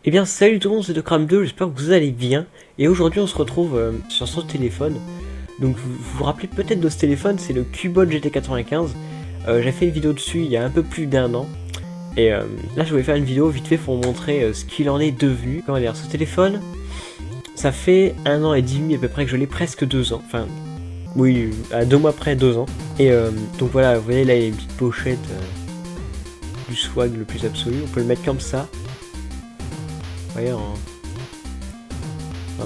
Eh bien salut tout le monde, c'est Docram2, j'espère que vous allez bien. Et aujourd'hui on se retrouve sur ce téléphone. Donc vous vous rappelez peut-être de ce téléphone, c'est le Cubot GT95. J'ai fait une vidéo dessus il y a un peu plus d'1 an. Et là je voulais faire une vidéo vite fait pour vous montrer ce qu'il en est devenu. Comment dire, ce téléphone, ça fait 1 an et demi à peu près que je l'ai, presque 2 ans. Enfin, oui, à 2 mois près, 2 ans. Et donc voilà, vous voyez là il y a une petite pochette du swag le plus absolu. On peut le mettre comme ça. Vous voyez, en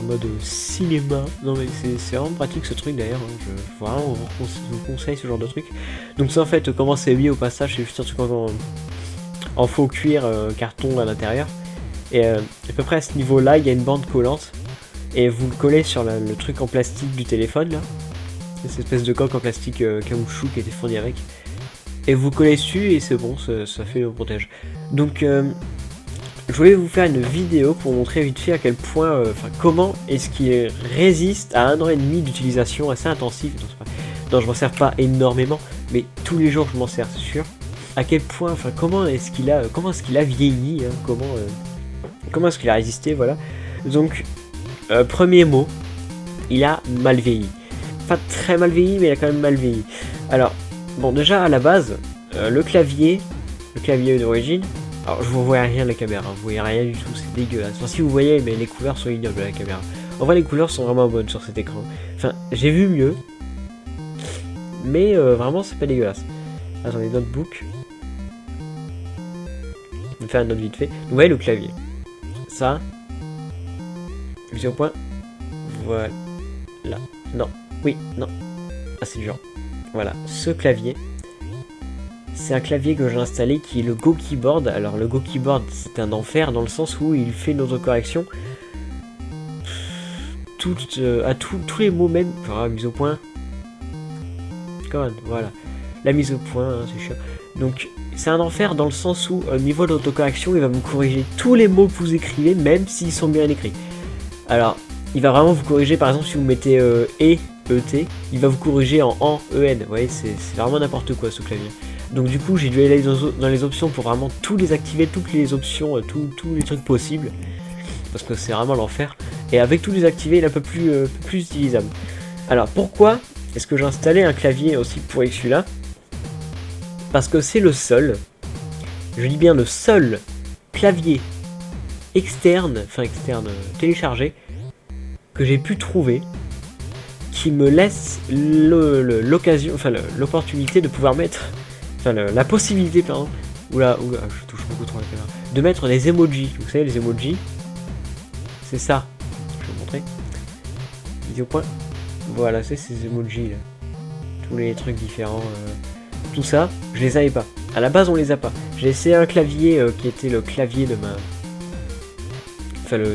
mode cinéma. Non mais c'est vraiment pratique ce truc d'ailleurs, hein. Je vraiment vous conseille ce genre de truc. Donc ça en fait, comment c'est mis au passage, c'est juste un truc en faux cuir carton à l'intérieur. Et à peu près à ce niveau là, il y a une bande collante. Et vous le collez sur le truc en plastique du téléphone là. Cette espèce de coque en plastique caoutchouc qui était fournie avec. Et vous collez dessus et c'est bon, ça fait le protège. Donc je voulais vous faire une vidéo pour montrer vite fait à quel point, comment est-ce qu'il résiste à 1 an et demi d'utilisation assez intensive. Non, je m'en sers pas énormément, mais tous les jours je m'en sers, c'est sûr. À quel point, comment est-ce qu'il a vieilli, hein, comment est-ce qu'il a résisté, voilà. Donc, premier mot, il a mal vieilli. Pas très mal vieilli, mais il a quand même mal vieilli. Alors, bon, déjà à la base, le clavier d'origine. Alors je vous vois rien à la caméra, vous voyez rien du tout, c'est dégueulasse. Enfin si vous voyez, mais les couleurs sont ignobles à la caméra. En vrai les couleurs sont vraiment bonnes sur cet écran. Enfin j'ai vu mieux, mais vraiment c'est pas dégueulasse. Attendez, notebook. Je vais faire une note vite fait. Vous voyez le clavier. Ça. Vision point. Voilà. Non. Oui, non. Ah c'est dur. Voilà, ce clavier. C'est un clavier que j'ai installé qui est le Go Keyboard. Alors le Go Keyboard c'est un enfer dans le sens où il fait une autocorrection à tous les mots même. Enfin, mise au point. Voilà. La mise au point, hein, c'est chiant. Donc c'est un enfer dans le sens où au niveau de l'autocorrection il va me corriger tous les mots que vous écrivez même s'ils sont bien écrits. Alors il va vraiment vous corriger par exemple si vous mettez ET, il va vous corriger en EN. Vous voyez c'est vraiment n'importe quoi ce clavier. Donc du coup j'ai dû aller dans les options pour vraiment tout désactiver, toutes les options, tous les trucs possibles. Parce que c'est vraiment l'enfer. Et avec tout désactivé il est un peu plus utilisable. Alors pourquoi est-ce que j'ai installé un clavier aussi pourri que celui-là? Parce que c'est le seul, je dis bien le seul clavier externe téléchargé que j'ai pu trouver qui me laisse l'occasion, l'opportunité de pouvoir mettre la possibilité, pardon, oula, je touche beaucoup trop la caméra, de mettre des emojis. Vous savez, les emojis, c'est ça. Je vais vous montrer. Mise au point. Voilà, c'est ces emojis là. Tous les trucs différents. Tout ça, je les avais pas. À la base, on les a pas. J'ai essayé un clavier qui était le clavier de ma.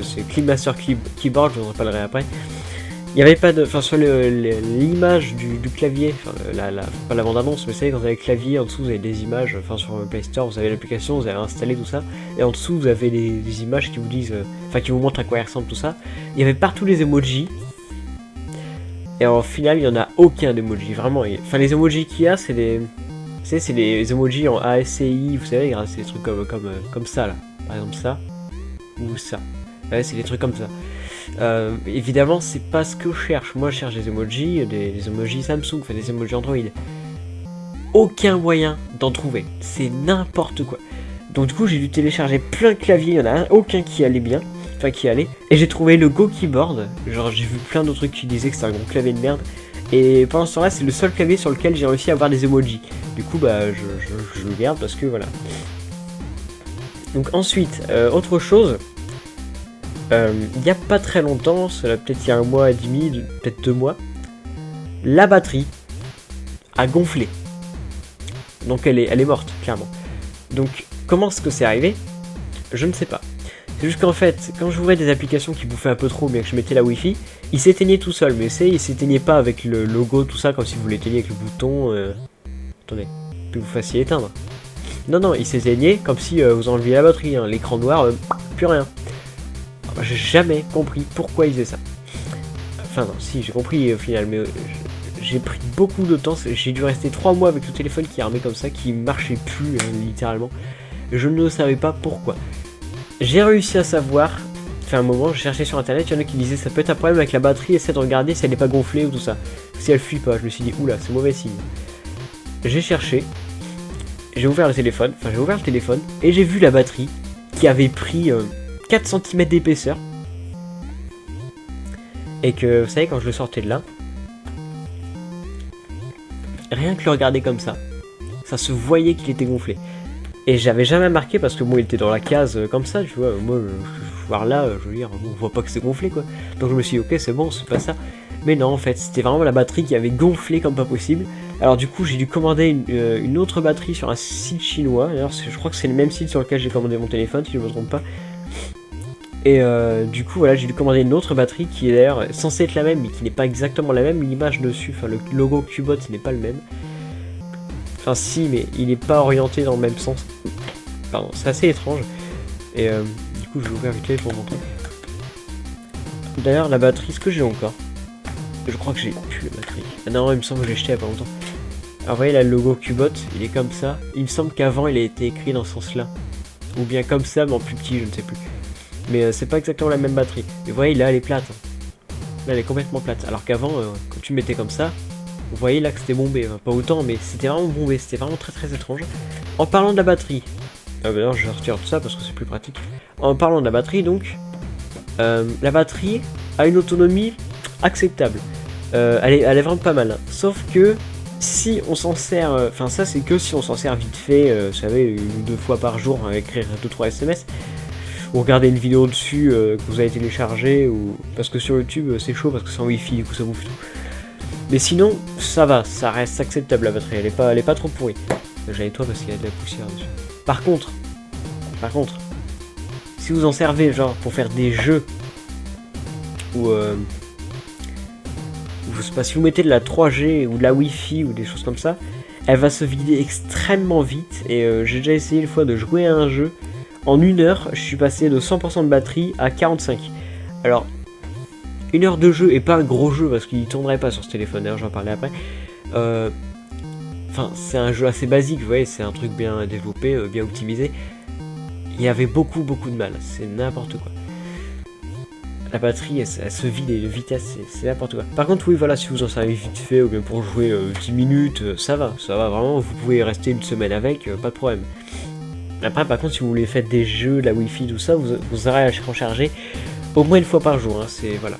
C'est Cleanmaster Keyboard, je vous en parlerai après. Il n'y avait pas de. Sur l'image du clavier, pas la bande-annonce, mais vous savez, quand vous avez le clavier, en dessous vous avez des images, sur le Play Store, vous avez l'application, vous avez installé tout ça, et en dessous vous avez des images qui vous disent. Qui vous montrent à quoi il ressemble tout ça. Il y avait partout les emojis, et en final, il n'y en a aucun d'emoji, vraiment. Les emojis qu'il y a, c'est des. C'est des emojis en ASCII, vous savez, c'est des trucs comme ça, là. Par exemple, ça, ou ça. Ouais, c'est des trucs comme ça. Évidemment c'est pas ce que je cherche. Moi je cherche des emojis Samsung, des emojis Android. Aucun moyen d'en trouver, c'est n'importe quoi. Donc du coup j'ai dû télécharger plein de claviers, il y en a aucun qui allait bien, et j'ai trouvé le Go Keyboard. Genre j'ai vu plein d'autres trucs qui disaient que c'était un gros clavier de merde, et pendant ce temps là c'est le seul clavier sur lequel j'ai réussi à avoir des emojis. Du coup je le garde parce que voilà. Donc ensuite autre chose. Il n'y a pas très longtemps, cela peut-être il y a 1 mois et demi, peut-être 2 mois, la batterie a gonflé. Donc elle est morte, clairement. Donc comment est-ce que c'est arrivé? Je ne sais pas. C'est juste qu'en fait, quand j'ouvrais des applications qui bouffaient un peu trop, bien que je mettais la Wi-Fi, il s'éteignait tout seul. Mais il s'éteignait pas avec le logo, tout ça, comme si vous l'éteigniez avec le bouton. Attendez, que vous fassiez éteindre. Non, il s'éteignait comme si vous enleviez la batterie, hein. L'écran noir, plus rien. J'ai jamais compris pourquoi ils faisaient ça. Enfin non, si j'ai compris au final, mais j'ai pris beaucoup de temps. J'ai dû rester 3 mois avec le téléphone qui est armé comme ça, qui marchait plus littéralement. Je ne savais pas pourquoi. J'ai réussi à savoir, fait un moment, je cherchais sur internet, il y en a qui disaient ça peut être un problème avec la batterie, essaie de regarder si elle n'est pas gonflée ou tout ça. Si elle fuit pas, je me suis dit oula, c'est mauvais signe. J'ai cherché, j'ai ouvert le téléphone, et j'ai vu la batterie qui avait pris 4 cm d'épaisseur. Et que, vous savez, quand je le sortais de là, rien que le regarder comme ça se voyait qu'il était gonflé. Et j'avais jamais marqué parce que bon, il était dans la case comme ça, tu vois. Moi, je voir là, je veux dire, on voit pas que c'est gonflé quoi. Donc je me suis dit, ok, c'est bon, c'est pas ça. Mais non, en fait, c'était vraiment la batterie qui avait gonflé comme pas possible. Alors du coup, j'ai dû commander une autre batterie sur un site chinois. D'ailleurs, je crois que c'est le même site sur lequel j'ai commandé mon téléphone, si je me trompe pas. Et du coup, voilà, j'ai dû commander une autre batterie qui est d'ailleurs censée être la même, mais qui n'est pas exactement la même. L'image dessus, enfin le logo Cubot, il n'est pas le même. Enfin si, mais il n'est pas orienté dans le même sens. Pardon, c'est assez étrange. Et du coup, je vais ouvrir vite fait pour montrer. D'ailleurs, la batterie, ce que j'ai encore. Je crois que j'ai plus la batterie. Ah non, il me semble que j'ai acheté il y a pas longtemps. Alors vous voyez là, le logo Cubot, il est comme ça. Il me semble qu'avant, il a été écrit dans ce sens-là. Ou bien comme ça, mais en plus petit, je ne sais plus. Mais c'est pas exactement la même batterie. Et vous voyez, là, elle est plate. Là, elle est complètement plate. Alors qu'avant, quand tu mettais comme ça, vous voyez là que c'était bombé. Enfin, pas autant, mais c'était vraiment bombé. C'était vraiment très très étrange. En parlant de la batterie. D'ailleurs, je vais retirer tout ça parce que c'est plus pratique. En parlant de la batterie, donc. La batterie a une autonomie acceptable. Elle est vraiment pas mal. Hein. Sauf que si on s'en sert. Enfin, ça, c'est que si on s'en sert vite fait. Vous savez, 1 ou 2 fois par jour à écrire 2-3 SMS. Ou regarder une vidéo dessus que vous avez téléchargée, ou parce que sur YouTube c'est chaud parce que c'est en wifi, du coup ça bouffe tout. Mais sinon ça va, ça reste acceptable la batterie, elle est pas trop pourrie. J'avais toi parce qu'il y a de la poussière dessus. Par contre, si vous en servez genre pour faire des jeux ou je sais pas, si vous mettez de la 3G ou de la wifi ou des choses comme ça, elle va se vider extrêmement vite. Et j'ai déjà essayé une fois de jouer à un jeu. En 1 heure, je suis passé de 100% de batterie à 45. Alors, 1 heure de jeu et pas un gros jeu parce qu'il ne tournerait pas sur ce téléphone, d'ailleurs j'en parlais après. Enfin, c'est un jeu assez basique, vous voyez, c'est un truc bien développé, bien optimisé. Il y avait beaucoup de mal, c'est n'importe quoi. La batterie, elle se vide de vitesse, c'est n'importe quoi. Par contre, oui, voilà, si vous en servez vite fait ou bien pour jouer 10 minutes, ça va vraiment, vous pouvez rester 1 semaine avec, pas de problème. Après, par contre, si vous voulez faire des jeux, la wifi, tout ça, vous aurez à recharger au moins 1 fois par jour. Hein, c'est voilà.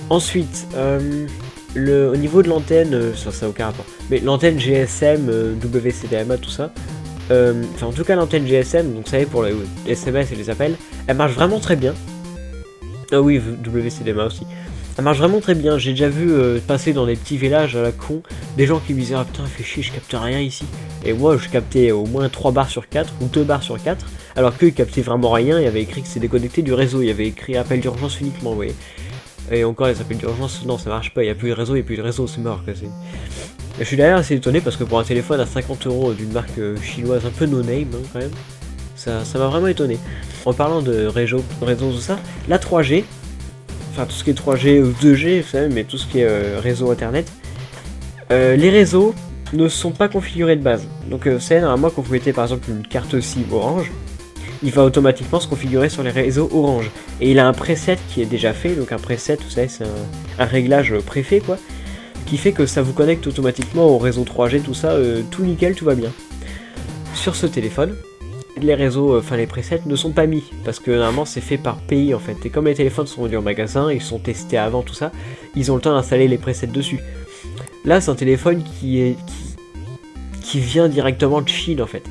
Ensuite, au niveau de l'antenne, ça n'a aucun rapport. Mais l'antenne GSM, WCDMA, tout ça. Enfin, en tout cas, l'antenne GSM, donc vous savez pour les SMS et les appels, elle marche vraiment très bien. Ah oui, WCDMA aussi. Ça marche vraiment très bien, j'ai déjà vu passer dans des petits villages à la con, des gens qui me disaient ah putain fait chier, je capte rien ici. Et moi je captais au moins 3 barres sur 4 ou 2 barres sur 4, alors qu'eux ils captaient vraiment rien, il y avait écrit que c'est déconnecté du réseau, il y avait écrit appel d'urgence uniquement, vous voyez. Et encore les appels d'urgence, non ça marche pas, il n'y a plus de réseau, c'est mort quoi. Je suis d'ailleurs assez étonné parce que pour un téléphone à 50 € d'une marque chinoise un peu no name hein, quand même, ça m'a vraiment étonné. En parlant de réseau tout ça, la 3G, enfin tout ce qui est 3G ou 2G, vous savez, mais tout ce qui est réseau internet, les réseaux ne sont pas configurés de base. Donc vous savez, normalement quand vous mettez par exemple une carte SIM Orange, il va automatiquement se configurer sur les réseaux Orange. Et il a un preset qui est déjà fait, donc un preset, vous savez, c'est un réglage préfet quoi, qui fait que ça vous connecte automatiquement au réseau 3G, tout ça, tout nickel, tout va bien. Sur ce téléphone, les réseaux, enfin les presets ne sont pas mis, parce que normalement c'est fait par pays en fait, et comme les téléphones sont vendus en magasin, ils sont testés avant tout ça, ils ont le temps d'installer les presets dessus. Là c'est un téléphone qui vient directement de Chine en fait.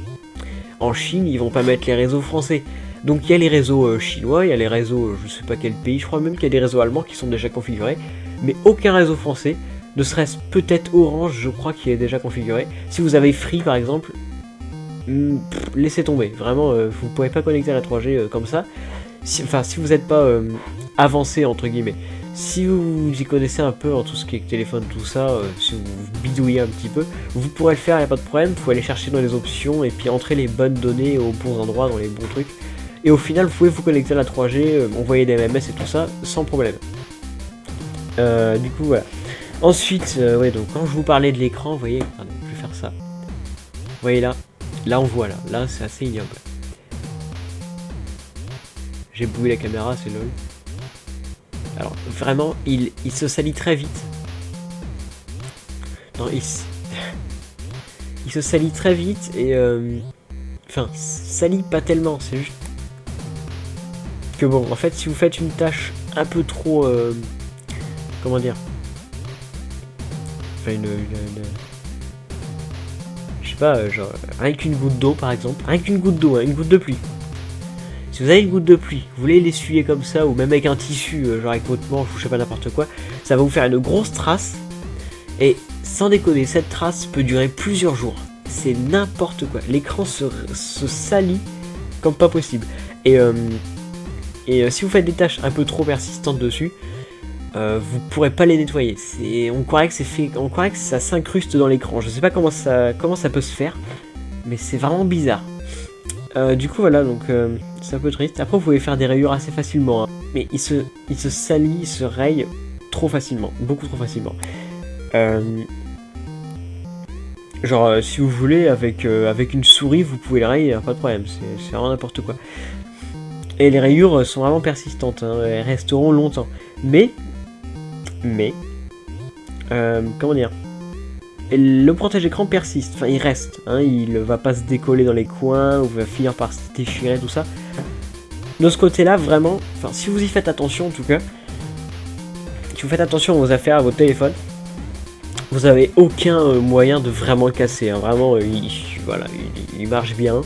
En Chine ils vont pas mettre les réseaux français, donc il y a les réseaux chinois, il y a les réseaux je sais pas quel pays, je crois même qu'il y a des réseaux allemands qui sont déjà configurés, mais aucun réseau français, ne serait-ce peut-être Orange je crois qui est déjà configuré. Si vous avez Free par exemple, laissez tomber, vraiment, vous ne pourrez pas connecter à la 3G comme ça. Si vous n'êtes pas avancé, entre guillemets. Si vous y connaissez un peu en tout ce qui est téléphone, tout ça, si vous bidouillez un petit peu, vous pourrez le faire, il n'y a pas de problème. Il faut aller chercher dans les options et puis entrer les bonnes données aux bons endroits, dans les bons trucs. Et au final, vous pouvez vous connecter à la 3G, envoyer des MMS et tout ça, sans problème. Du coup, voilà. Ensuite, ouais, donc quand je vous parlais de l'écran, vous voyez, attendez, je vais faire ça. Vous voyez là. Là on voit là c'est assez ignoble. J'ai bouillé la caméra, c'est lol. Alors vraiment, il se salit très vite. Non, il se salit très vite et enfin, salit pas tellement, c'est juste que bon, en fait, si vous faites une tâche un peu trop, comment dire, enfin je sais pas, genre rien qu'une goutte d'eau par exemple, rien qu'une goutte d'eau, hein, une goutte de pluie. Si vous avez une goutte de pluie, vous voulez l'essuyer comme ça, ou même avec un tissu, genre avec votre manche ou je sais pas n'importe quoi, ça va vous faire une grosse trace. Et sans déconner, cette trace peut durer plusieurs jours. C'est n'importe quoi. L'écran se salit comme pas possible. Et si vous faites des tâches un peu trop persistantes dessus, vous pourrez pas les nettoyer. On croirait que ça s'incruste dans l'écran. Je sais pas comment ça peut se faire, mais c'est vraiment bizarre. Du coup voilà, donc c'est un peu triste. Après vous pouvez faire des rayures assez facilement, hein. Mais il se salit, il se raye trop facilement, beaucoup trop facilement. Genre si vous voulez avec une souris vous pouvez le rayer, hein, pas de problème, c'est vraiment n'importe quoi. Et les rayures sont vraiment persistantes, hein, elles resteront longtemps. Mais comment dire, le protège-écran persiste, enfin il reste, hein, il va pas se décoller dans les coins ou va finir par se déchirer, tout ça. De ce côté-là, vraiment, enfin si vous y faites attention en tout cas, si vous faites attention à vos affaires, à votre téléphone, vous avez aucun moyen de vraiment le casser, hein. Vraiment, voilà, il marche bien.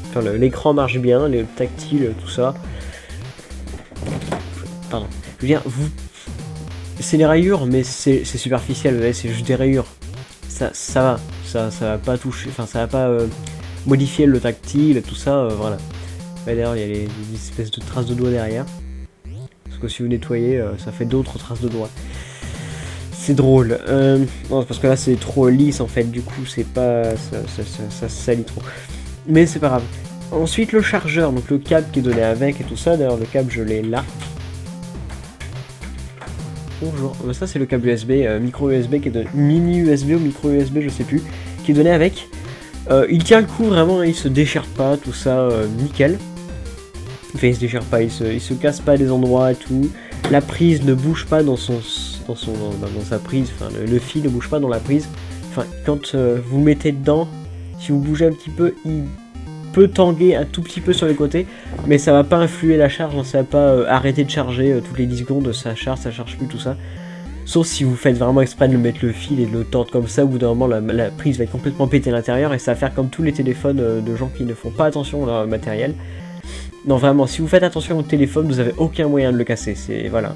Enfin, l'écran marche bien, le tactile, tout ça. Pardon. Je veux dire, c'est des rayures, mais c'est superficiel, vous voyez, c'est juste des rayures. Ça va, ça va pas toucher, enfin ça va pas modifier le tactile, tout ça, voilà. D'ailleurs, il y a des espèces de traces de doigts derrière. Parce que si vous nettoyez, ça fait d'autres traces de doigts. C'est drôle. Non, parce que là c'est trop lisse en fait, du coup c'est pas. Ça se salit trop. Mais c'est pas grave. Ensuite le chargeur, donc le câble qui est donné avec et tout ça. D'ailleurs le câble je l'ai là. Bonjour. Ça c'est le câble USB, micro USB qui est de mini USB ou micro USB, je sais plus, qui est donné avec. Il tient le coup vraiment, il se déchire pas, tout ça, nickel. Enfin il se déchire pas, il se casse pas des endroits et tout. La prise ne bouge pas dans sa prise, enfin le fil ne bouge pas dans la prise. Enfin quand vous mettez dedans, si vous bougez un petit peu, il peut tanguer un tout petit peu sur les côtés, mais ça va pas influer la charge, hein, ça va pas arrêter de charger toutes les 10 secondes, ça charge plus, tout ça. Sauf si vous faites vraiment exprès de mettre le fil et de le tordre comme ça, au bout d'un moment la prise va être complètement pétée à l'intérieur et ça va faire comme tous les téléphones de gens qui ne font pas attention à leur matériel. Non vraiment, si vous faites attention au téléphone, vous avez aucun moyen de le casser, c'est voilà.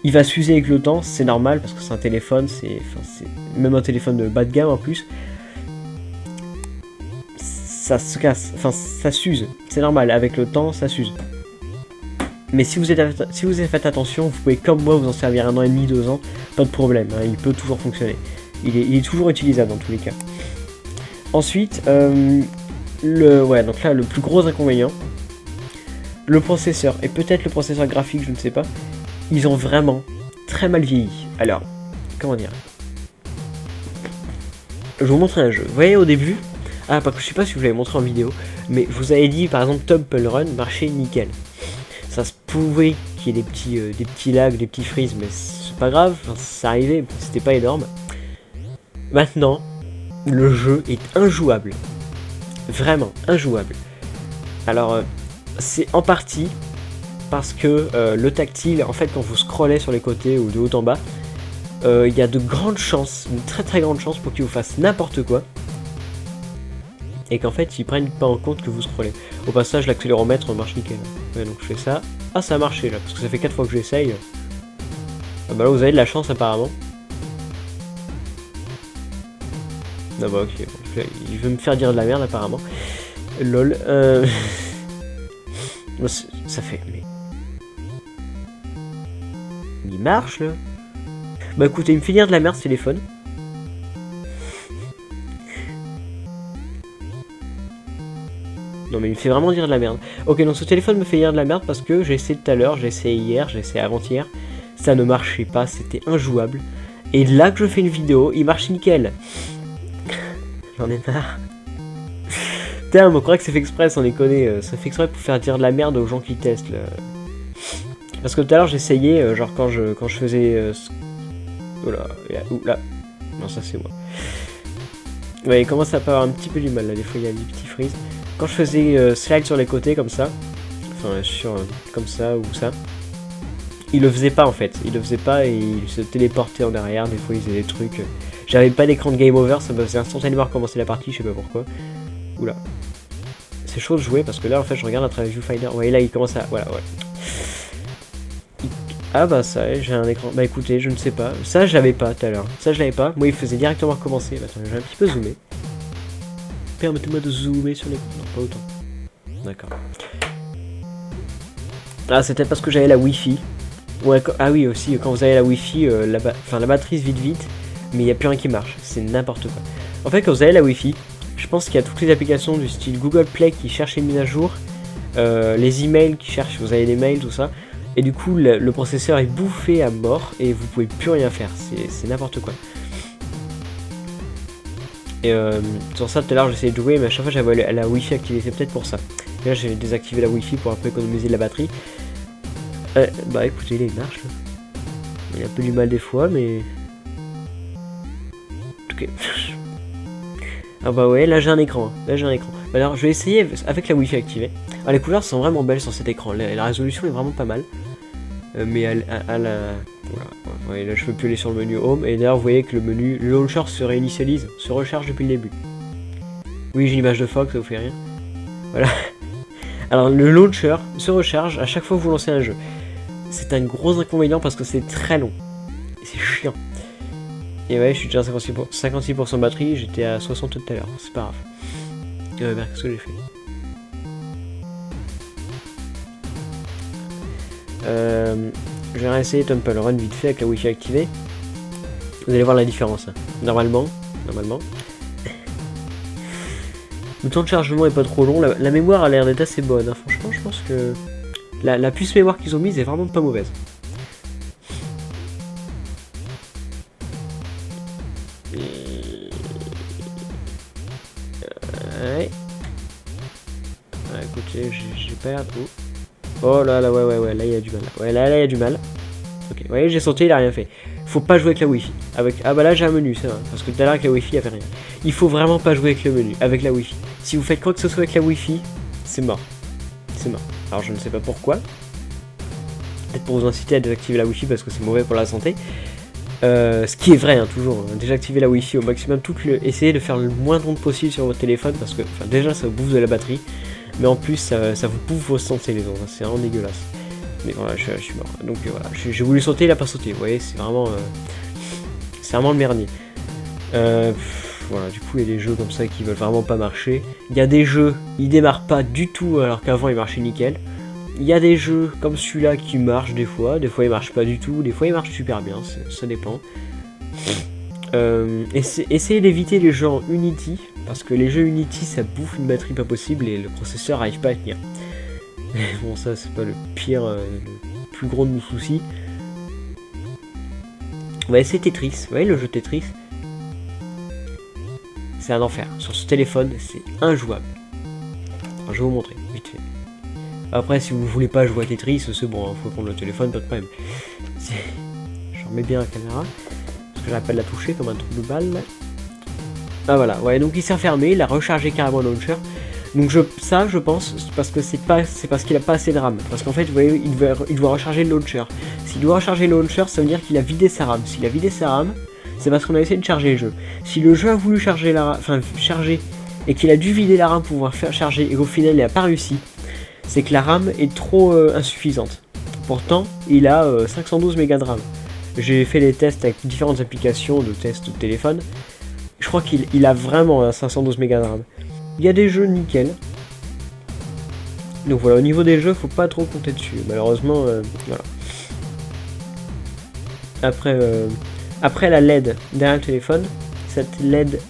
Il va s'user avec le temps, c'est normal parce que c'est un téléphone, c'est même un téléphone de bas de gamme en plus. Ça se casse, enfin ça s'use, c'est normal, avec le temps ça s'use. Mais si vous faites attention, vous pouvez comme moi vous en servir 1 an et demi, 2 ans, pas de problème, hein, il peut toujours fonctionner. Il est toujours utilisable dans tous les cas. Ensuite, donc là le plus gros inconvénient, le processeur, et peut-être le processeur graphique, je ne sais pas, ils ont vraiment très mal vieilli. Alors, comment dire, je vais vous montrer un jeu. Vous voyez au début, je sais pas si je vous l'avais montré en vidéo, mais je vous avais dit par exemple Temple Run marchait nickel. Ça se pouvait qu'il y ait des petits lags, des petits freezes, mais c'est pas grave, ça arrivait, c'était pas énorme. Maintenant, le jeu est injouable. Vraiment injouable. Alors, c'est en partie parce que le tactile, en fait, quand vous scrollez sur les côtés ou de haut en bas, il y a de grandes chances, une très très grande chance pour qu'il vous fasse n'importe quoi. Et qu'en fait, ils prennent pas en compte que vous scrollez. Au passage, l'accéléromètre marche nickel. Ouais, donc je fais ça. Ah, ça a marché là, parce que ça fait 4 fois que j'essaye. Ah bah là, vous avez de la chance apparemment. Ah bah ok, bon, il veut me faire dire de la merde apparemment. Lol. Ça fait... Mais... Il marche là. Bah écoutez, il me fait dire de la merde ce téléphone. Non mais il me fait vraiment dire de la merde. Ok, donc ce téléphone me fait dire de la merde parce que j'ai essayé tout à l'heure, j'ai essayé hier, j'ai essayé avant-hier. Ça ne marchait pas, c'était injouable. Et là que je fais une vidéo, il marche nickel. J'en ai marre. Putain, on croit que c'est fait exprès, sans déconner. Ça fait exprès pour faire dire de la merde aux gens qui testent. Là. Parce que tout à l'heure, j'essayais, genre quand je faisais... Oula, là. Non, ça c'est moi. Ouais, il commence à avoir un petit peu du mal, là. Des fois, il y a des petits freeze. Quand je faisais slide sur les côtés, comme ça, enfin, comme ça ou ça, il le faisait pas, en fait. Il le faisait pas et il se téléportait en arrière. Des fois, il faisait des trucs... J'avais pas d'écran de game over, ça me faisait instantanément recommencer la partie, je sais pas pourquoi. Oula. C'est chaud de jouer parce que là en fait je regarde à travers Viewfinder. Ouais, là il commence à... Voilà, ouais. Ah bah ça, j'ai un écran. Bah écoutez, je ne sais pas. Ça je l'avais pas tout à l'heure. Ça je l'avais pas. Moi il faisait directement recommencer. Bah, attends, j'ai un petit peu zoomé. Permettez-moi de zoomer sur l'écran. Non, pas autant. D'accord. Ah, c'est peut-être parce que j'avais la Wi-Fi. Ouais, ah oui, aussi, quand vous avez la Wi-Fi, la batterie se vide vite, mais il n'y a plus rien qui marche. C'est n'importe quoi. En fait, quand vous avez la Wi-Fi, je pense qu'il y a toutes les applications du style Google Play qui cherchent les mises à jour, les emails qui cherchent, vous avez des mails, tout ça, et du coup le processeur est bouffé à mort et vous pouvez plus rien faire, c'est n'importe quoi. Et sur ça tout à l'heure j'essayais de jouer, mais à chaque fois j'avais la Wi-Fi activée, c'est peut-être pour ça. Et là j'ai désactivé la Wi-Fi pour un peu économiser de la batterie. Bah écoutez, là il marche. Là. Il a un peu du mal des fois, mais... Ok. Ah bah ouais, là j'ai un écran. Là j'ai un écran. Alors je vais essayer avec la Wi-Fi activée. Alors, les couleurs sont vraiment belles sur cet écran. La résolution est vraiment pas mal. Mais à la... Voilà. Ouais, là je peux plus aller sur le menu Home. Et d'ailleurs vous voyez que le launcher se réinitialise, se recharge depuis le début. Oui, j'ai une image de Fox, ça vous fait rien. Voilà. Alors le launcher se recharge à chaque fois que vous lancez un jeu. C'est un gros inconvénient parce que c'est très long. Et c'est chiant. Et ouais, je suis déjà à 56% de batterie, j'étais à 60 tout à l'heure, c'est pas grave. Merde, qu'est-ce que j'ai fait? Je vais réessayer Temple Run vite fait avec la Wi-Fi activée. Vous allez voir la différence. Hein. Normalement. Le temps de chargement est pas trop long, la mémoire a l'air d'être assez bonne. Hein. Franchement, je pense que la puce mémoire qu'ils ont mise est vraiment pas mauvaise. Ouais. Écoutez, j'ai pas l'air... Oh là là, ouais, là il y a du mal. Ouais, là il y a du mal. Ok, vous voyez, j'ai sauté, il a rien fait. Faut pas jouer avec la Wi-Fi. Ah bah là j'ai un menu, c'est vrai. Parce que tout à l'heure avec la Wi-Fi, il y avait rien. Il faut vraiment pas jouer avec le menu, avec la Wi-Fi. Si vous faites quoi que ce soit avec la Wi-Fi, c'est mort. C'est mort. Alors je ne sais pas pourquoi. Peut-être pour vous inciter à désactiver la Wi-Fi parce que c'est mauvais pour la santé. Ce qui est vrai, hein, toujours. Hein. Désactiver la Wi-Fi au maximum. Essayez de faire le moins d'ondes possible sur votre téléphone parce que déjà ça vous bouffe de la batterie. Mais en plus ça vous bouffe vos santé les ondes. Hein. C'est vraiment dégueulasse. Mais voilà, je suis mort. Donc voilà, j'ai voulu sauter, il a pas sauté. Vous voyez, c'est vraiment le merdier. Voilà, du coup, il y a des jeux comme ça qui veulent vraiment pas marcher. Il y a des jeux, ils démarrent pas du tout alors qu'avant ils marchaient nickel. Il y a des jeux comme celui-là qui marchent des fois ils marchent pas du tout, des fois ils marchent super bien, ça dépend. Essayez d'éviter les jeux en Unity, parce que les jeux Unity ça bouffe une batterie pas possible et le processeur arrive pas à tenir. Bon, ça c'est pas le pire, le plus gros de nos soucis. On va essayer Tetris. Vous voyez le jeu Tetris? C'est un enfer. Sur ce téléphone, c'est injouable. Alors, je vais vous montrer, vite fait. Après, si vous voulez pas jouer à Tetris, c'est bon, hein, faut prendre le téléphone, pas de problème. Je remets bien la caméra, parce que j'appelle la toucher comme un trou de balle. Ah voilà, ouais, donc il s'est fermé, il a rechargé carrément le launcher. Donc je pense, parce que c'est parce qu'il a pas assez de RAM. Parce qu'en fait, vous voyez, il doit recharger le launcher. S'il doit recharger le launcher, ça veut dire qu'il a vidé sa RAM. S'il a vidé sa RAM, c'est parce qu'on a essayé de charger le jeu. Si le jeu a voulu charger charger, et qu'il a dû vider la RAM pour pouvoir faire charger, et qu'au final il n'a pas réussi, c'est que la RAM est trop insuffisante. Pourtant, il a 512 mégas de RAM. J'ai fait les tests avec différentes applications de tests de téléphone. Je crois qu'il a vraiment 512 mégas de RAM. Il y a des jeux nickel. Donc voilà, au niveau des jeux, faut pas trop compter dessus. Malheureusement, voilà. Après la LED derrière le téléphone, cette LED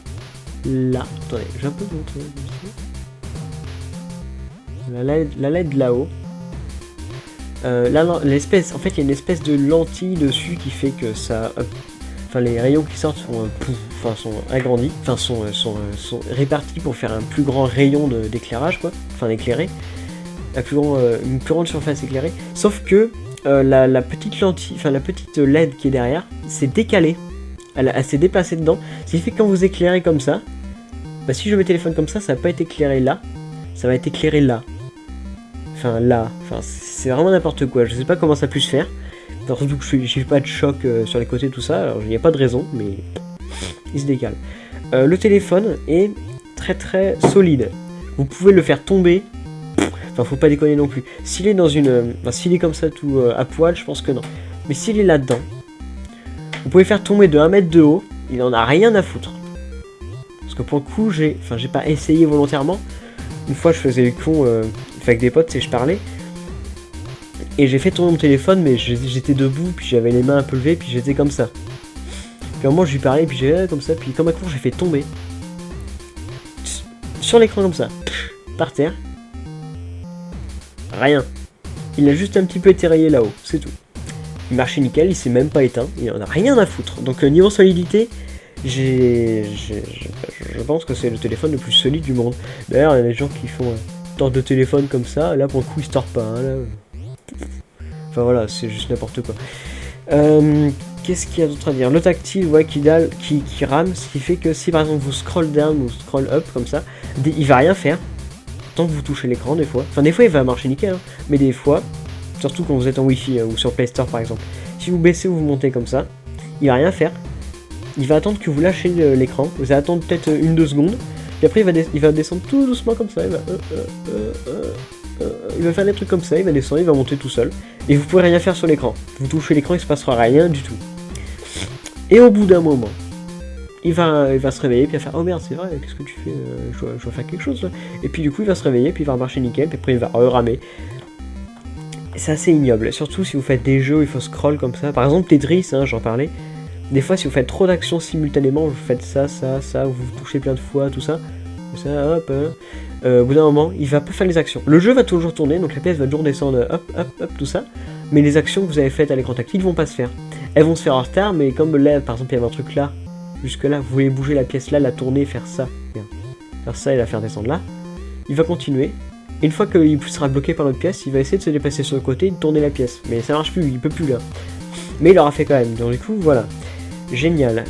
là. Attendez, j'ai un peu montré. La LED là-haut. En fait, il y a une espèce de lentille dessus qui fait que ça enfin les rayons qui sortent sont agrandis, enfin sont répartis pour faire un plus grand rayon d'éclairage quoi, enfin d'éclairer, une plus grande surface éclairée. Sauf que la petite lentille, enfin la petite LED qui est derrière, s'est décalée, elle s'est déplacée dedans. Ce qui fait que quand vous éclairez comme ça, bah si je mets le téléphone comme ça va pas être éclairé là, ça va être éclairé là. Enfin là, enfin c'est vraiment n'importe quoi. Je sais pas comment ça puisse faire. Surtout que j'ai pas de choc sur les côtés, tout ça, alors il n'y a pas de raison, mais il se décale. Le téléphone est très très solide. Vous pouvez le faire tomber, enfin faut pas déconner non plus. S'il est dans une. Enfin, s'il est comme ça tout à poil, je pense que non. Mais s'il est là-dedans, vous pouvez faire tomber de 1 mètre de haut, il en a rien à foutre. Parce que pour le coup, j'ai pas essayé volontairement. Une fois je faisais le con avec des potes, et je parlais. Et j'ai fait tomber mon téléphone, mais j'étais debout, puis j'avais les mains un peu levées, puis j'étais comme ça. Puis à un moment je lui parlais, puis j'ai comme ça, puis comme un con j'ai fait tomber. Sur l'écran comme ça, par terre. Rien. Il a juste un petit peu été rayé là-haut, c'est tout. Il marchait nickel, il s'est même pas éteint, il en a rien à foutre. Donc niveau solidité, je pense que c'est le téléphone le plus solide du monde. D'ailleurs, il y a des gens qui font tort de téléphone comme ça, là pour le coup il se tord pas. Hein, là. Enfin voilà, c'est juste n'importe quoi. Qu'est-ce qu'il y a d'autre à dire? Le tactile, ouais, qui rame, ce qui fait que si par exemple vous scroll down ou scroll up comme ça, il va rien faire tant que vous touchez l'écran des fois. Enfin des fois il va marcher nickel, hein, mais des fois, surtout quand vous êtes en Wi-Fi ou sur Play Store par exemple, si vous baissez ou vous montez comme ça, il va rien faire. Il va attendre que vous lâchez l'écran, vous allez attendre peut-être 1-2 secondes, puis après il va descendre tout doucement comme ça, il va faire des trucs comme ça, il va descendre, il va monter tout seul, et vous pouvez rien faire sur l'écran. Vous touchez l'écran, il se passera rien du tout. Et au bout d'un moment, il va se réveiller, puis il va faire oh merde c'est vrai, qu'est-ce que tu fais, je dois faire quelque chose là. Et puis du coup il va se réveiller, puis il va marcher nickel, puis après il va ramer. C'est assez ignoble, surtout si vous faites des jeux où il faut scroll comme ça. Par exemple Tetris, hein, j'en parlais. Des fois si vous faites trop d'actions simultanément, vous faites ça, vous touchez plein de fois, tout ça, hop, au bout d'un moment, il va pas faire les actions. Le jeu va toujours tourner, donc la pièce va toujours descendre, hop, tout ça. Mais les actions que vous avez faites à l'écran tactile vont pas se faire. Elles vont se faire en retard, mais comme là, par exemple, il y avait un truc là, jusque là, vous voulez bouger la pièce là, la tourner, faire ça. Bien. Faire ça et la faire descendre là. Il va continuer. Et une fois qu'il sera bloqué par l'autre pièce, il va essayer de se déplacer sur le côté et de tourner la pièce. Mais ça marche plus, il peut plus là. Mais il l'aura fait quand même, donc du coup, voilà. Génial.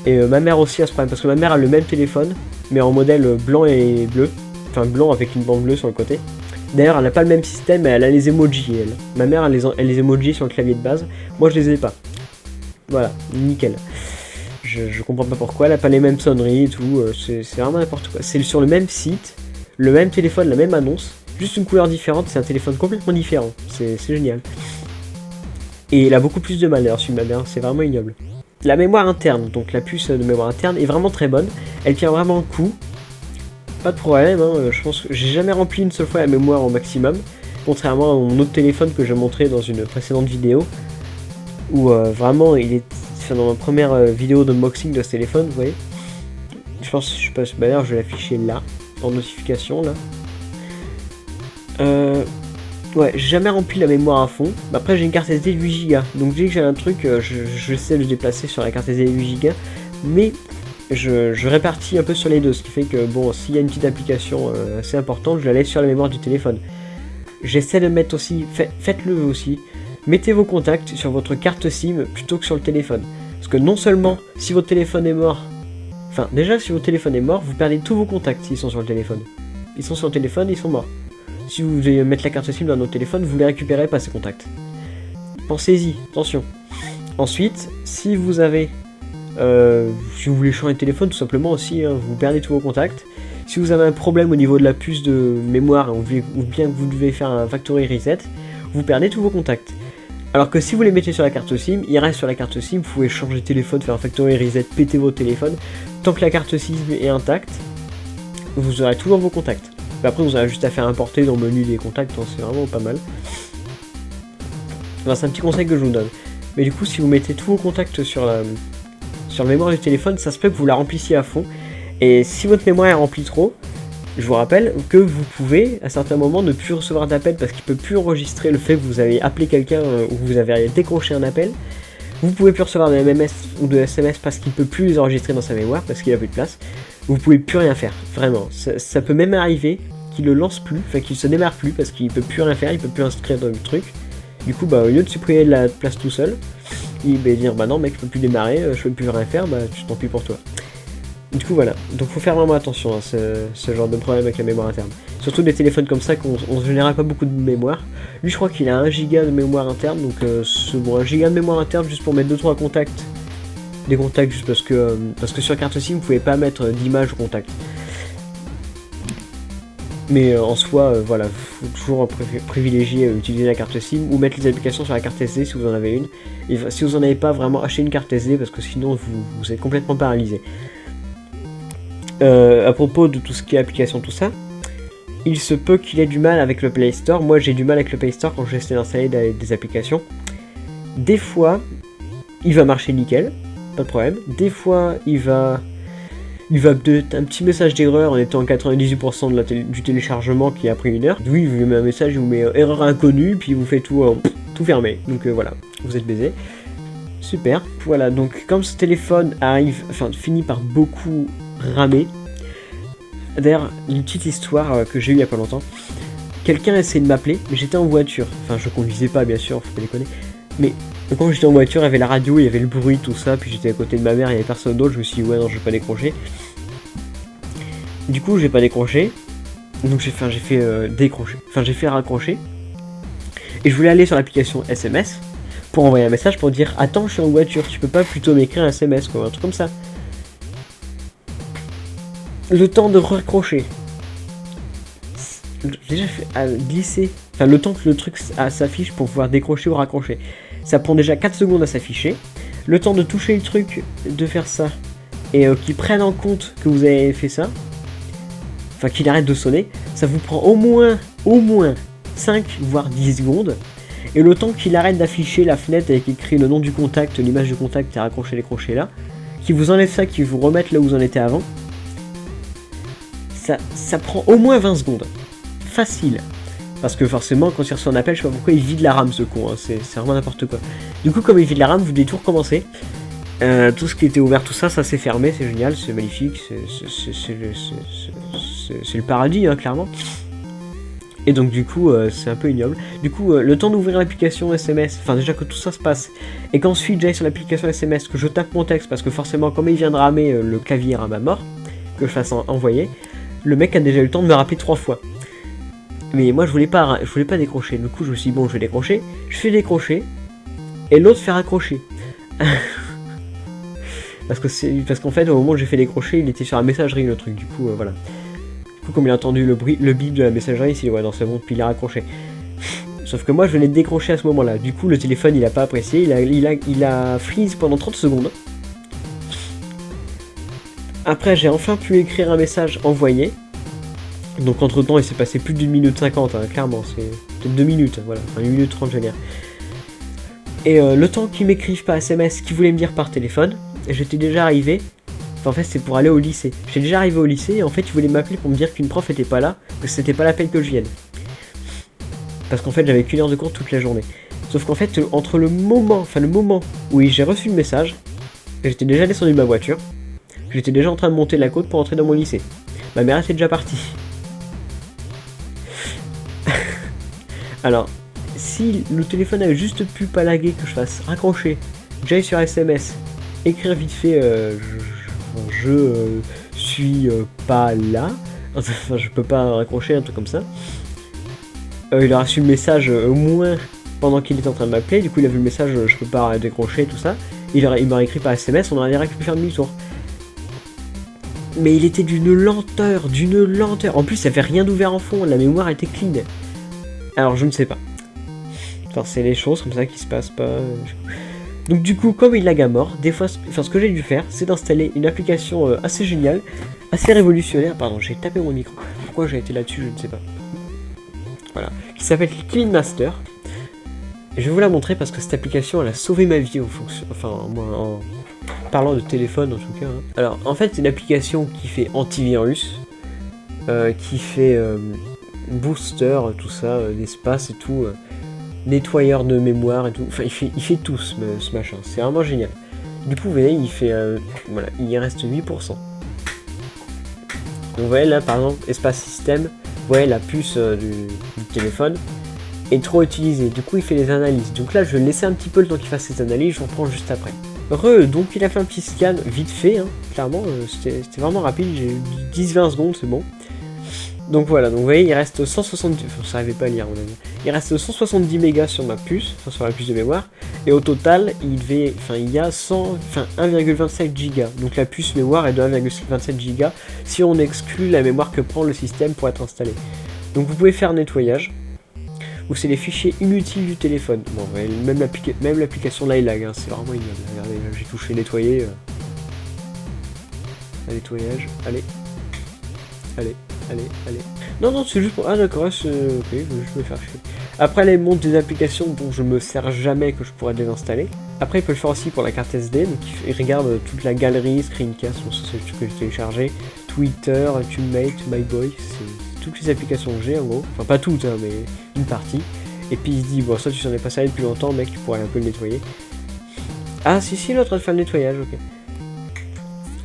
Et ma mère aussi a ce problème, parce que ma mère a le même téléphone, mais en modèle blanc et bleu. Enfin blanc avec une bande bleue sur le côté. D'ailleurs elle n'a pas le même système, mais elle a les emojis elle. Ma mère a les emojis sur le clavier de base, moi je les ai pas. Voilà, nickel. Je comprends pas pourquoi, elle a pas les mêmes sonneries et tout, c'est vraiment n'importe quoi. C'est sur le même site, le même téléphone, la même annonce, juste une couleur différente, c'est un téléphone complètement différent, c'est génial. Et il a beaucoup plus de malheur sur ma mère, c'est vraiment ignoble. La mémoire interne, donc la puce de mémoire interne est vraiment très bonne, elle tient vraiment le coup, pas de problème, hein, je pense que j'ai jamais rempli une seule fois la mémoire au maximum, contrairement à mon autre téléphone que j'ai montré dans une précédente vidéo, où vraiment il est, enfin, dans ma première vidéo d'unboxing de ce téléphone, vous voyez, je sais pas, d'ailleurs je vais l'afficher là, en notification là. Ouais, j'ai jamais rempli la mémoire à fond. Après, j'ai une carte SD de 8 Go. Donc, dès que j'ai un truc, je sais le déplacer sur la carte SD de 8 Go. Mais je répartis un peu sur les deux. Ce qui fait que, bon, s'il y a une petite application assez importante, je la laisse sur la mémoire du téléphone. J'essaie de mettre aussi, faites-le aussi. Mettez vos contacts sur votre carte SIM plutôt que sur le téléphone. Parce que non seulement, si votre téléphone est mort, enfin, déjà, si votre téléphone est mort, vous perdez tous vos contacts s'ils sont sur le téléphone. Ils sont sur le téléphone, ils sont morts. Si vous voulez mettre la carte SIM dans notre téléphone, vous ne les récupérez pas ces contacts. Pensez-y, attention. Ensuite, si vous avez, si vous voulez changer de téléphone, tout simplement aussi, hein, vous perdez tous vos contacts. Si vous avez un problème au niveau de la puce de mémoire, ou bien que vous devez faire un factory reset, vous perdez tous vos contacts. Alors que si vous les mettez sur la carte SIM, il reste sur la carte SIM, vous pouvez changer de téléphone, faire un factory reset, péter votre téléphone. Tant que la carte SIM est intacte, vous aurez toujours vos contacts. Après vous avez juste à faire importer dans le menu des contacts, hein, c'est vraiment pas mal. Enfin, c'est un petit conseil que je vous donne. Mais du coup si vous mettez tous vos contacts sur la mémoire du téléphone, ça se peut que vous la remplissiez à fond. Et si votre mémoire est remplie trop, je vous rappelle que vous pouvez à certains moments ne plus recevoir d'appel parce qu'il ne peut plus enregistrer le fait que vous avez appelé quelqu'un ou que vous avez décroché un appel. Vous pouvez plus recevoir de MMS ou de SMS parce qu'il peut plus les enregistrer dans sa mémoire, parce qu'il a plus de place. Vous pouvez plus rien faire, vraiment. Ça peut même arriver qu'il le lance plus, enfin qu'il se démarre plus, parce qu'il peut plus rien faire, il peut plus inscrire dans le truc. Du coup, bah au lieu de supprimer la place tout seul, il va dire bah non mec, je peux plus démarrer, je peux plus rien faire, bah tant pis pour toi. Du coup voilà, donc faut faire vraiment attention à ce genre de problème avec la mémoire interne. Surtout des téléphones comme ça qu'on ne génère pas beaucoup de mémoire. Lui je crois qu'il a 1 giga de mémoire interne, donc bon, 1 giga de mémoire interne juste pour mettre 2-3 contacts. Des contacts juste parce que sur carte SIM vous pouvez pas mettre d'images au contact. Mais en soi, voilà, faut toujours privilégier utiliser la carte SIM ou mettre les applications sur la carte SD si vous en avez une. Et si vous en avez pas, vraiment achetez une carte SD parce que sinon vous êtes complètement paralysé. À propos de tout ce qui est application, tout ça, il se peut qu'il ait du mal avec le Play Store. Moi j'ai du mal avec le Play Store quand j'essaie d'installer des applications. Des fois, il va marcher nickel, pas de problème. Des fois, il va peut-être un petit message d'erreur en étant 98% du téléchargement qui a pris 1 heure. Oui, il vous met un message, il vous met erreur inconnue, puis il vous fait tout fermer. Donc voilà, vous êtes baisé. Super. Voilà, donc comme ce téléphone finit par beaucoup ramer. D'ailleurs, une petite histoire que j'ai eue il y a pas longtemps. Quelqu'un a essayé de m'appeler, mais j'étais en voiture. Enfin, je conduisais pas, bien sûr, faut pas déconner. Mais quand j'étais en voiture, il y avait la radio, il y avait le bruit, tout ça, puis j'étais à côté de ma mère, il y avait personne d'autre, je me suis dit ouais non je vais pas décrocher. Du coup j'ai pas décroché, donc j'ai fait décrocher, j'ai fait raccrocher. Et je voulais aller sur l'application SMS pour envoyer un message pour dire attends je suis en voiture, tu peux pas plutôt m'écrire un SMS quoi, un truc comme ça. Le temps de raccrocher. Déjà fait à glisser, le temps que le truc s'affiche pour pouvoir décrocher ou raccrocher. Ça prend déjà 4 secondes à s'afficher. Le temps de toucher le truc, de faire ça, et qu'il prenne en compte que vous avez fait ça, enfin qu'il arrête de sonner, ça vous prend au moins 5 voire 10 secondes. Et le temps qu'il arrête d'afficher la fenêtre avec écrit le nom du contact, l'image du contact et raccrocher décrocher là, qu'il vous enlève ça, qu'il vous remette là où vous en étiez avant, ça prend au moins 20 secondes. Facile. Parce que forcément, quand il reçoit un appel, je sais pas pourquoi il vide la RAM ce con, hein. C'est vraiment n'importe quoi. Du coup, comme il vide la RAM, vous devez tout recommencer. Tout ce qui était ouvert, tout ça s'est fermé, c'est génial, c'est magnifique, c'est le paradis, hein, clairement. Et donc du coup, c'est un peu ignoble. Du coup, le temps d'ouvrir l'application SMS, enfin déjà que tout ça se passe, et qu'ensuite j'aille sur l'application SMS, que je tape mon texte, parce que forcément, comme il vient de ramer, le clavier rame à mort, que je fasse envoyer, le mec a déjà eu le temps de me rappeler 3 fois. Mais moi je voulais pas décrocher, du coup je me suis dit bon je vais décrocher, je fais décrocher, et l'autre fait raccrocher. parce qu'en fait au moment où j'ai fait décrocher, il était sur la messagerie le truc, du coup voilà. Du coup comme il a entendu le bip de la messagerie, il s'est dit ouais non c'est bon, puis il a raccroché. Sauf que moi je venais de décrocher à ce moment là, du coup le téléphone il a pas apprécié, il a freeze pendant 30 secondes. Après j'ai enfin pu écrire un message envoyé. Donc entre temps il s'est passé plus d'1 minute 50, hein, clairement, c'est peut-être 2 minutes, voilà, enfin 1 minute 30 je veux dire. Et le temps qu'ils m'écrivent par SMS, qu'ils voulaient me dire par téléphone, j'étais déjà arrivé, enfin en fait c'est pour aller au lycée. J'étais déjà arrivé au lycée et en fait ils voulaient m'appeler pour me dire qu'une prof était pas là, que c'était pas la peine que je vienne. Parce qu'en fait j'avais qu'une heure de cours toute la journée. Sauf qu'en fait entre le moment où j'ai reçu le message, j'étais déjà descendu de ma voiture, j'étais déjà en train de monter la côte pour entrer dans mon lycée. Ma mère était déjà partie. Alors, si le téléphone avait juste pu pas laguer, que je fasse raccrocher, j'aille sur SMS, écrire vite fait je suis pas là, enfin je peux pas raccrocher, un truc comme ça. Il a reçu le message au moins pendant qu'il était en train de m'appeler, du coup il a vu le message je peux pas décrocher, tout ça. Il m'a écrit par SMS, on aurait direct pu faire demi-tour. Mais il était d'une lenteur. En plus, ça fait rien d'ouvert en fond, la mémoire était clean. Alors, je ne sais pas. Enfin, c'est les choses comme ça qui se passent pas. Donc, du coup, comme il lag à mort, des fois, ce que j'ai dû faire, c'est d'installer une application assez géniale, assez révolutionnaire. Pardon, j'ai tapé mon micro. Pourquoi j'ai été là-dessus, je ne sais pas. Voilà. Qui s'appelle Clean Master. Et je vais vous la montrer parce que cette application, elle a sauvé ma vie en parlant de téléphone en tout cas. Hein. Alors en fait c'est une application qui fait antivirus, qui fait booster, tout ça, l'espace et tout. nettoyeur de mémoire et tout. Enfin, il fait tout ce machin. C'est vraiment génial. Du coup, vous voyez, il fait... voilà, il reste 8%. Donc, vous voyez là, par exemple, espace système, vous voyez la puce du téléphone est trop utilisée. Du coup, il fait des analyses. Donc là, je vais laisser un petit peu le temps qu'il fasse ses analyses. Je vous reprends juste après. Donc il a fait un petit scan vite fait, hein, clairement, c'était vraiment rapide. J'ai eu 10-20 secondes, c'est bon. Donc voilà, donc vous voyez, il reste 170, enfin, ça n'arrivait pas à lire, on a dit. Il reste 170 mégas sur ma puce, enfin sur la puce de mémoire, et au total, il y a 1,25 gigas. Donc la puce mémoire est de 1,27 gigas si on exclut la mémoire que prend le système pour être installé. Donc vous pouvez faire un nettoyage, ou c'est les fichiers inutiles du téléphone. Bon, vous voyez, même l'application là, il lag, hein, c'est vraiment ignoble. Regardez, j'ai touché nettoyer. Un nettoyage, allez. Non, c'est juste pour... Ah d'accord, ok, je vais me faire chier. Après, là, il montre des applications dont je me sers jamais, que je pourrais désinstaller. Après, il peut le faire aussi pour la carte SD, donc il regarde toute la galerie, Screencast, bon, ça c'est le truc que j'ai téléchargé, Twitter, TuneMate, MyBoy, c'est toutes les applications que j'ai en gros. Enfin, pas toutes, hein, mais une partie. Et puis il se dit, bon, ça tu s'en es pas servi depuis longtemps, mec, tu pourrais un peu le nettoyer. Ah, si, l'autre, il fait le nettoyage, ok.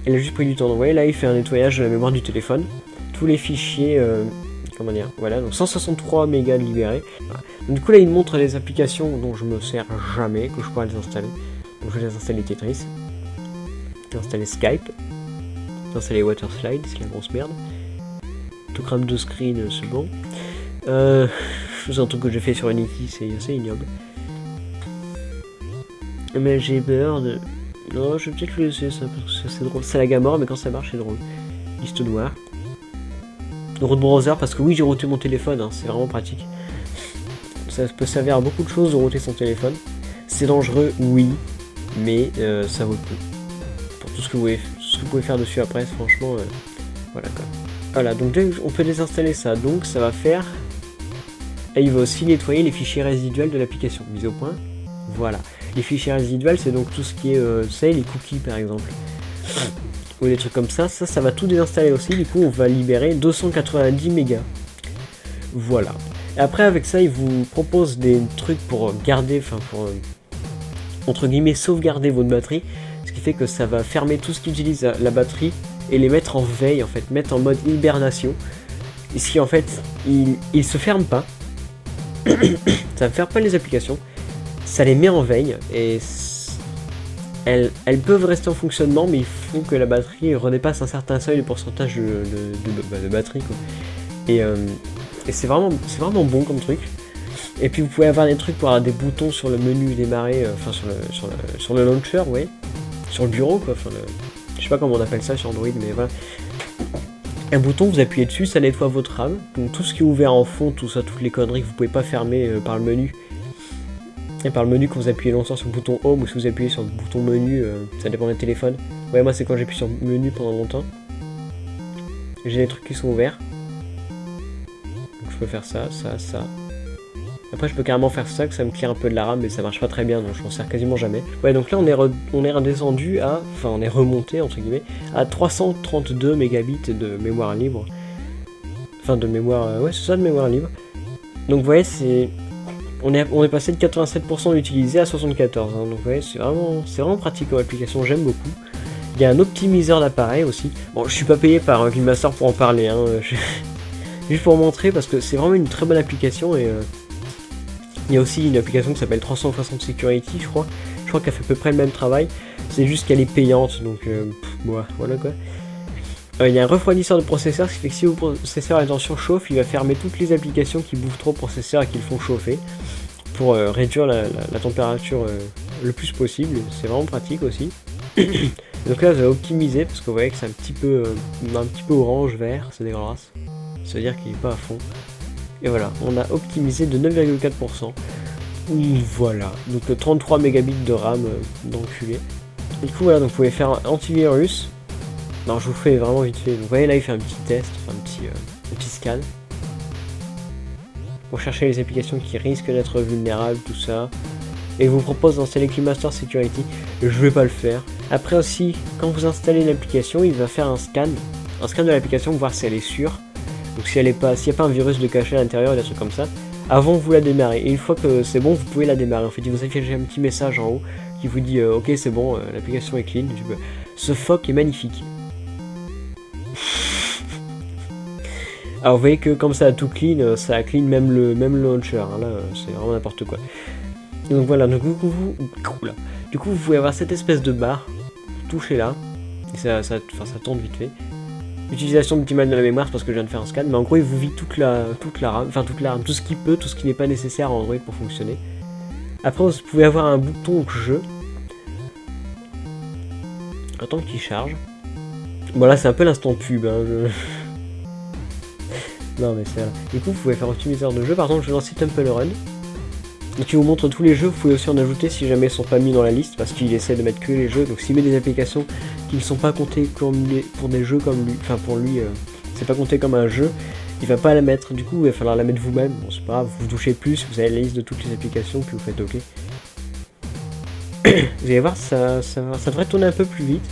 Il a juste pris du temps, donc vous voyez, là, il fait un nettoyage de la mémoire du téléphone. Tous les fichiers, comment dire, voilà, donc 163 mégas libérés. Voilà. Donc, du coup là il montre les applications dont je me sers jamais, que je pourrais les installer. Donc je vais les installer Tetris, j'ai installé Skype, j'ai installé Waterslide, c'est la grosse merde. Tout crame de screen, c'est bon. C'est un truc que j'ai fait sur Unity, c'est assez ignoble. Mais j'ai peur de... Non, je vais peut-être le laisser ça, parce que c'est drôle. C'est la gamme mort, mais quand ça marche c'est drôle. Liste noire. Root browser, parce que oui, j'ai routé mon téléphone, hein, c'est vraiment pratique. Ça peut servir à beaucoup de choses de router son téléphone. C'est dangereux, oui, mais ça vaut le coup. Pour tout ce que vous pouvez faire dessus après, franchement, voilà quoi. Voilà, donc on peut désinstaller ça, donc ça va faire... Et il va aussi nettoyer les fichiers résiduels de l'application. Mise au point, voilà. Les fichiers résiduels, c'est donc tout ce qui est, vous savez, les cookies par exemple. Ou des trucs comme ça, ça va tout désinstaller aussi, du coup on va libérer 290 mégas. Voilà. Et après avec ça, il vous propose des trucs pour garder, enfin pour, entre guillemets, sauvegarder votre batterie, ce qui fait que ça va fermer tout ce qui utilise la batterie et les mettre en veille, en fait, mettre en mode hibernation. Et ce qui en fait, il se ferme pas, ça ne ferme pas les applications, ça les met en veille et... Elles peuvent rester en fonctionnement, mais il faut que la batterie redépasse un certain seuil de pourcentage de batterie, quoi. Et c'est vraiment bon comme truc. Et puis vous pouvez avoir des trucs pour avoir des boutons sur le menu démarrer, enfin sur le launcher, ouais, sur le bureau, quoi. Enfin, je sais pas comment on appelle ça sur Android, mais voilà. Un bouton, vous appuyez dessus, ça nettoie votre RAM. Donc tout ce qui est ouvert en fond, tout ça, toutes les conneries que vous pouvez pas fermer par le menu. Et par le menu, quand vous appuyez longtemps sur le bouton Home ou si vous appuyez sur le bouton menu, ça dépend des téléphones. Ouais, moi c'est quand j'appuie sur le menu pendant longtemps. J'ai des trucs qui sont ouverts. Donc je peux faire ça. Après je peux carrément faire ça, que ça me clear un peu de la RAM, mais ça marche pas très bien, donc je m'en sers quasiment jamais. Ouais, donc là on est redescendu à, enfin on est remonté entre guillemets, à 332 mégabits de mémoire libre. Enfin de mémoire, ouais c'est ça, de mémoire libre. Donc vous voyez, on est passé de 87% utilisé à 74%, hein, donc vous voyez, c'est vraiment pratique comme application, j'aime beaucoup. Il y a un optimiseur d'appareil aussi. Bon, je suis pas payé par un Master pour en parler, hein, juste pour montrer, parce que c'est vraiment une très bonne application, et il y a aussi une application qui s'appelle 360 Security, je crois qu'elle fait à peu près le même travail, c'est juste qu'elle est payante, donc voilà quoi. Il y a un refroidisseur de processeur, ce qui fait que si votre processeur est en surchauffe, il va fermer toutes les applications qui bouffent trop le processeur et qui le font chauffer, pour réduire la température le plus possible, c'est vraiment pratique aussi. Donc là, je vais optimiser, parce que vous voyez que c'est un petit peu orange, vert, c'est dégueulasse, ça veut dire qu'il n'est pas à fond. Et voilà, on a optimisé de 9,4%. Voilà, donc 33 mégabits de RAM d'enculé. Du coup voilà, donc vous pouvez faire un antivirus. Non, je vous fais vraiment vite fait. Donc, vous voyez là, il fait un petit test, enfin un petit scan. Pour chercher les applications qui risquent d'être vulnérables, tout ça. Et il vous propose d'installer KeyMaster Security. Je vais pas le faire. Après aussi, quand vous installez l'application, il va faire un scan de l'application pour voir si elle est sûre. Donc s'il n'y a pas un virus de caché à l'intérieur, des trucs comme ça. avant vous la démarrez. Et une fois que c'est bon, vous pouvez la démarrer. En fait, il vous affiche un petit message en haut qui vous dit ok, c'est bon, l'application est clean. Ce phoque est magnifique. Alors vous voyez que comme ça a tout clean, ça clean même le launcher. Hein, là, c'est vraiment n'importe quoi. Donc voilà, donc du coup vous pouvez avoir cette espèce de barre, touchez là, et ça tourne vite fait. Utilisation optimale de la mémoire, c'est parce que je viens de faire un scan, mais en gros il vous vide toute la RAM, enfin toute la RAM, tout ce qui peut, tout ce qui n'est pas nécessaire en Android pour fonctionner. Après vous pouvez avoir un bouton jeu. Attends qu'il charge. Bon là c'est un peu l'instant pub, hein, Non mais c'est là. Du coup vous pouvez faire optimiseur de jeu, par exemple je vais lancer Temple Run. Donc il vous montre tous les jeux, vous pouvez aussi en ajouter si jamais ils sont pas mis dans la liste, parce qu'il essaie de mettre que les jeux, donc s'il met des applications qui ne sont pas comptées comme pour des jeux comme lui, enfin pour lui, c'est pas compté comme un jeu, il va pas la mettre, du coup il va falloir la mettre vous-même, bon c'est pas grave, vous touchez plus, vous avez la liste de toutes les applications, puis vous faites ok. Vous allez voir, ça devrait tourner un peu plus vite.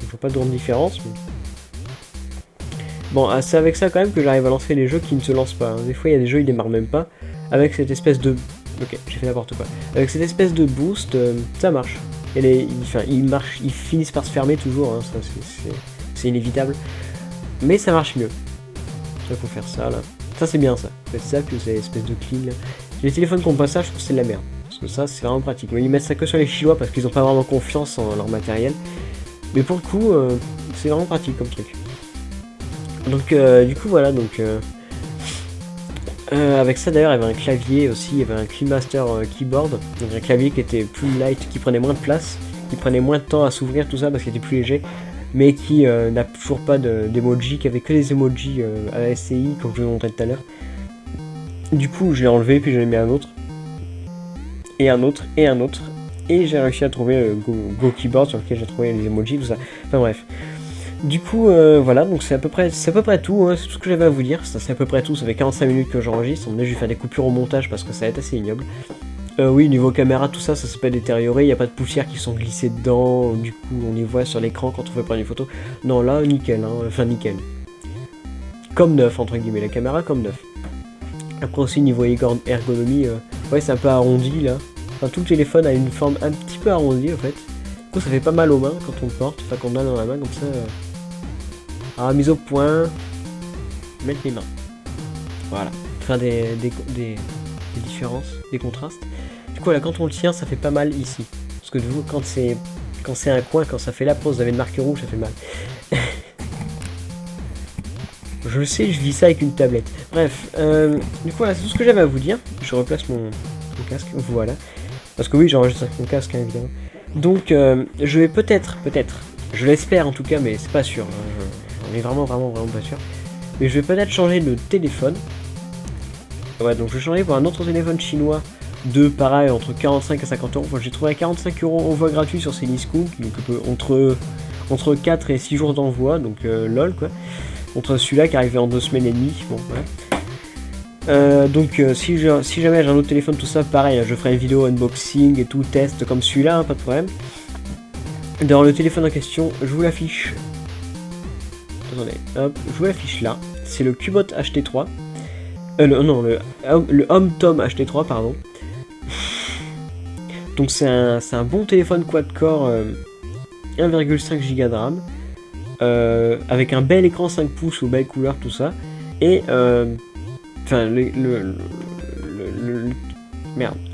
Je vois pas de grande différence, mais... Bon, c'est avec ça quand même que j'arrive à lancer les jeux qui ne se lancent pas. Hein. Des fois, il y a des jeux, ils démarrent même pas. Avec cette espèce de... Ok, j'ai fait n'importe quoi. Avec cette espèce de boost, ça marche. Ils finissent par se fermer toujours, hein. Ça c'est inévitable. Mais ça marche mieux. Il faut faire ça, là. Ça, c'est bien, ça. Faites ça, puis vous avez l'espèce de clean, là. Les téléphones qui ont pas ça, je trouve que c'est de la merde. Parce que ça, c'est vraiment pratique. Mais ils mettent ça que sur les Chinois parce qu'ils ont pas vraiment confiance en leur matériel. Mais pour le coup, c'est vraiment pratique comme truc. Donc du coup voilà, donc avec ça d'ailleurs il y avait un clavier aussi, il y avait un Cleanmaster Keyboard, donc un clavier qui était plus light, qui prenait moins de place, qui prenait moins de temps à s'ouvrir tout ça parce qu'il était plus léger, mais qui n'a toujours pas d'emoji, qui avait que des emojis à la SCI comme je vous montrais tout à l'heure. Du coup je l'ai enlevé puis j'en ai mis un autre, et un autre, et un autre, et j'ai réussi à trouver Go Keyboard sur lequel j'ai trouvé les emojis, tout ça, enfin bref. Du coup, voilà, donc c'est à peu près tout, hein, c'est tout ce que j'avais à vous dire, c'est à peu près tout, ça fait 45 minutes que j'enregistre, je vais faire des coupures au montage parce que ça va être assez ignoble. Oui, niveau caméra, tout ça s'est pas détérioré, il n'y a pas de poussière qui sont glissées dedans, du coup on les voit sur l'écran quand on fait prendre une photo. Non, là, nickel, hein, enfin nickel. Comme neuf, entre guillemets, la caméra comme neuf. Après aussi, niveau ergonomie, ouais, c'est un peu arrondi, là. Enfin, tout le téléphone a une forme un petit peu arrondie, en fait. Du coup, ça fait pas mal aux mains quand on le porte, enfin, qu'on a dans la main, comme ça... Alors, mise au point, mettre les mains. Voilà, faire des différences, des contrastes. Du coup, là, quand on le tient, ça fait pas mal ici. Parce que vous, quand c'est un coin, quand ça fait la pause, vous avez une marque rouge, ça fait mal. Je le sais, je vis ça avec une tablette. Bref, du coup, voilà, c'est tout ce que j'avais à vous dire. Je replace mon casque, voilà. Parce que oui, j'enregistre avec mon casque, hein, évidemment. Donc, je vais peut-être, je l'espère en tout cas, mais c'est pas sûr. Hein, on est vraiment pas sûr. Mais je vais peut-être changer de téléphone. Ouais, donc je vais changer pour un autre téléphone chinois de pareil entre 45 et 50 euros. Enfin, j'ai trouvé à 45 € envoi gratuit sur Cdiscount, donc entre 4 et 6 jours d'envoi, donc lol quoi. Contre celui-là qui arrivait en 2 semaines et demie. Bon, voilà. Donc si jamais j'ai un autre téléphone, tout ça, pareil, je ferai une vidéo unboxing et tout, test comme celui-là, hein, pas de problème. Dans le téléphone en question, je vous l'affiche. Attendez, hop, je vous l'affiche là. C'est le Cubot HT3. Le HomeTom HT3, pardon. Donc c'est un bon téléphone quad-core, 1,5 Go de RAM, avec un bel écran 5 pouces aux belles couleurs, tout ça. Et enfin le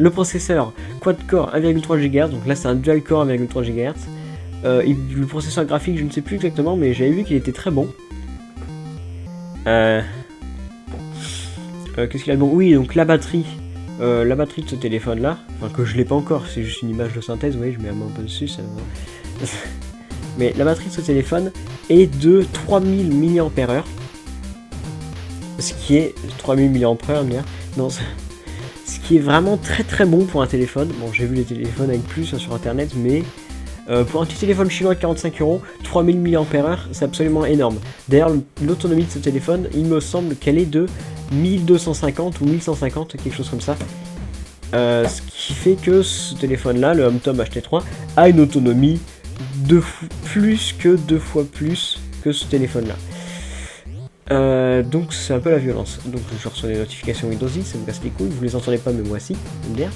processeur quad-core 1,3 GHz, donc là c'est un dual-core 1,3 GHz. Le processeur graphique, je ne sais plus exactement, mais j'avais vu qu'il était très bon. Qu'est-ce qu'il a de bon? Oui, donc la batterie de ce téléphone là, enfin que je l'ai pas encore, c'est juste une image de synthèse, vous voyez, je mets la main un peu dessus, ça... Mais la batterie de ce téléphone est de 3000 mAh, ce qui est 3000 mAh, non, ce qui est vraiment très bon pour un téléphone. Bon, j'ai vu les téléphones avec plus sur internet, mais pour un petit téléphone chinois de 45 €, 3000 mAh, c'est absolument énorme. D'ailleurs, l'autonomie de ce téléphone, il me semble qu'elle est de 1250 ou 1150, quelque chose comme ça. Ce qui fait que ce téléphone-là, le HomeTom HT3, a une autonomie plus que 2 fois plus que ce téléphone-là. Donc c'est un peu la violence. Donc je reçois des notifications Windows 10, ça me casse les couilles, vous les entendez pas mais moi si, j'aime bien.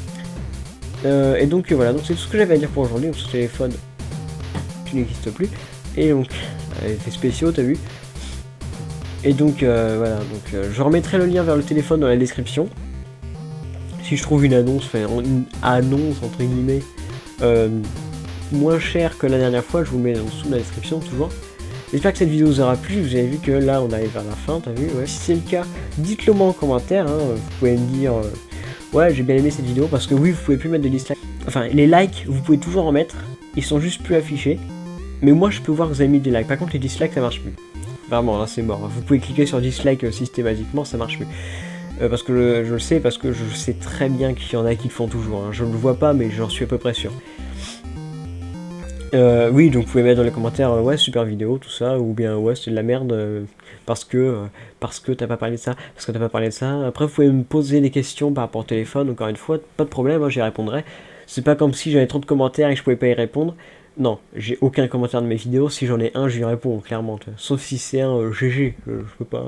Et donc voilà, donc c'est tout ce que j'avais à dire pour aujourd'hui. Donc ce téléphone qui n'existe plus. Et donc, effets spéciaux, t'as vu. Et donc voilà, donc je remettrai le lien vers le téléphone dans la description. Si je trouve une annonce, enfin une annonce entre guillemets, moins chère que la dernière fois, je vous le mets en dessous de la description toujours. J'espère que cette vidéo vous aura plu. Vous avez vu que là on arrive vers la fin, t'as vu, ouais. Si c'est le cas, dites-le moi en commentaire, hein. Vous pouvez me dire ouais j'ai bien aimé cette vidéo, parce que oui vous pouvez plus mettre de dislikes. Enfin les likes vous pouvez toujours en mettre, ils sont juste plus affichés. Mais moi je peux voir que vous avez mis des likes, par contre les dislikes ça marche plus. Vraiment là c'est mort, vous pouvez cliquer sur dislike systématiquement, ça marche plus. Parce que je le sais, parce que je sais très bien qu'il y en a qui le font toujours, hein. Je ne le vois pas mais j'en suis à peu près sûr. Oui, donc vous pouvez mettre dans les commentaires ouais super vidéo, tout ça, ou bien ouais c'est de la merde parce que t'as pas parlé de ça, parce que t'as pas parlé de ça. Après vous pouvez me poser des questions par rapport au téléphone, encore une fois, pas de problème, moi j'y répondrai. C'est pas comme si j'avais trop de commentaires et que je pouvais pas y répondre. Non, j'ai aucun commentaire de mes vidéos, si j'en ai un je lui réponds clairement, sauf si c'est un GG, je peux pas...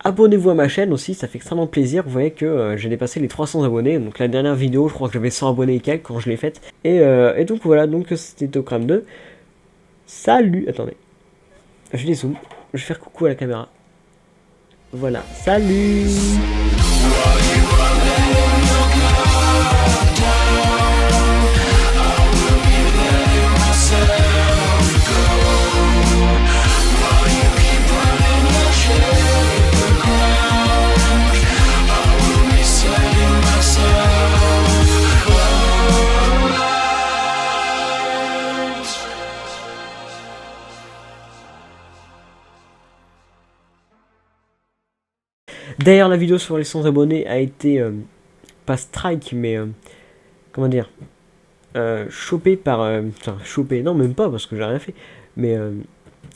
Abonnez-vous à ma chaîne aussi, ça fait extrêmement plaisir. Vous voyez que j'ai dépassé les 300 abonnés. Donc la dernière vidéo, je crois que j'avais 100 abonnés et quelques quand je l'ai faite. Et donc voilà, donc c'était Tocram 2. Salut. Attendez. Je les zoome. Je vais faire coucou à la caméra. Voilà. Salut. D'ailleurs, la vidéo sur les 100 abonnés a été, pas strike, mais, comment dire, chopée par, enfin, chopée, non, même pas, parce que j'ai rien fait, mais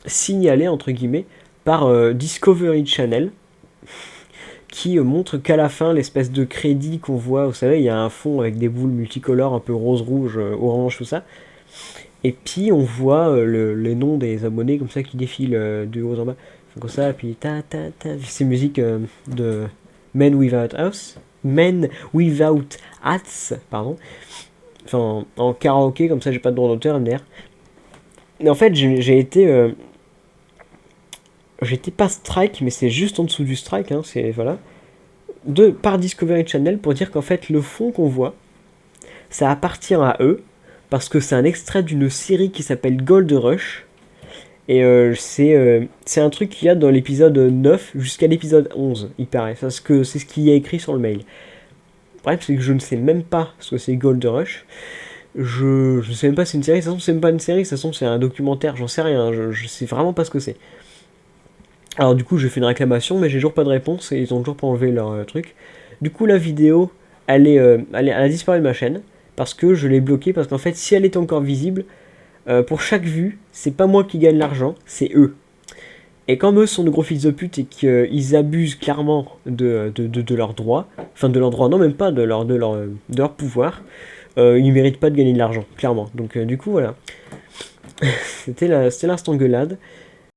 signalée, entre guillemets, par Discovery Channel, qui montre qu'à la fin, l'espèce de crédit qu'on voit, vous savez, il y a un fond avec des boules multicolores, un peu rose, rouge, orange, tout ça, et puis on voit les noms des abonnés, comme ça, qui défilent de haut en bas. Comme ça, puis c'est musique de Men Without Us, Men Without Hats, pardon. Enfin, en karaoké, comme ça j'ai pas de droit d'auteur, MDR. Mais en fait, j'ai été. J'étais pas strike, mais c'est juste en dessous du strike, hein, c'est. Voilà. Par Discovery Channel pour dire qu'en fait, le fond qu'on voit, ça appartient à eux, parce que c'est un extrait d'une série qui s'appelle Gold Rush. Et c'est un truc qu'il y a dans l'épisode 9 jusqu'à l'épisode 11, il paraît. Parce que c'est ce qu'il y a écrit sur le mail. Bref, c'est que je ne sais même pas ce que c'est Gold Rush. Je sais même pas si c'est une série. De toute façon, c'est même pas une série. De toute façon, c'est un documentaire. J'en sais rien. Je sais vraiment pas ce que c'est. Alors, du coup, j'ai fait une réclamation, mais j'ai toujours pas de réponse. Et ils ont toujours pas enlevé leur truc. Du coup, la vidéo, elle a disparu de ma chaîne. Parce que je l'ai bloquée. Parce qu'en fait, si elle est encore visible... pour chaque vue, c'est pas moi qui gagne l'argent, c'est eux. Et comme eux sont de gros fils de pute et qu'ils abusent clairement de leurs droits, enfin de leurs droits, non même pas de leur pouvoir, ils méritent pas de gagner de l'argent, clairement. Donc du coup voilà, c'était l'instant gueulade.